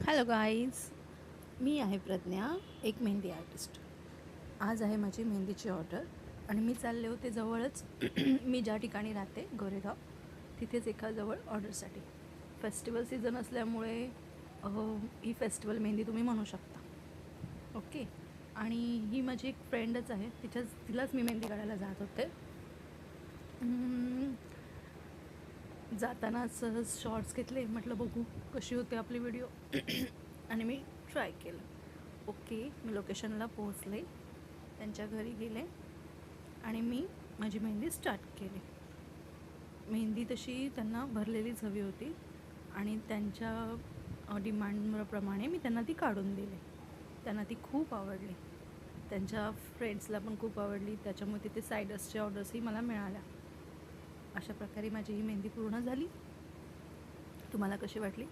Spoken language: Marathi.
हॅलो गाईज, मी आहे प्रज्ञा, एक मेहंदी आर्टिस्ट. आज आहे माझी मेहंदीची ऑर्डर आणि मी चालले होते जवळच मी ज्या ठिकाणी राहते गोरेगाव, तिथेच एका जवळ ऑर्डरसाठी. फेस्टिवल सीझन असल्यामुळे ही फेस्टिवल मेहंदी तुम्ही म्हणू शकता. ओके. आणि ही माझी एक फ्रेंडच आहे, तिलाच मी मेहंदी काढायला जात होते. जाताना सहज शॉर्ट्स घेतले, म्हटलं बघू कशी होते आपली व्हिडिओ आणि मी ट्राय केलं. ओके, मी लोकेशनला पोहोचले, त्यांच्या घरी गेले आणि मी माझी मेहंदी स्टार्ट केली. मेहंदी तशी त्यांना भरलेलीच हवी होती आणि त्यांच्या डिमांडप्रमाणे मी त्यांना ती काढून दिली. त्यांना ती खूप आवडली, त्यांच्या फ्रेंड्सला पण खूप आवडली. त्याच्यामुळे तिथे सायडर्सच्या ऑर्डर्सही मला मिळाल्या. अशा प्रकारे माझी ही मेहंदी पूर्ण झाली. तुम्हाला कशी वाटली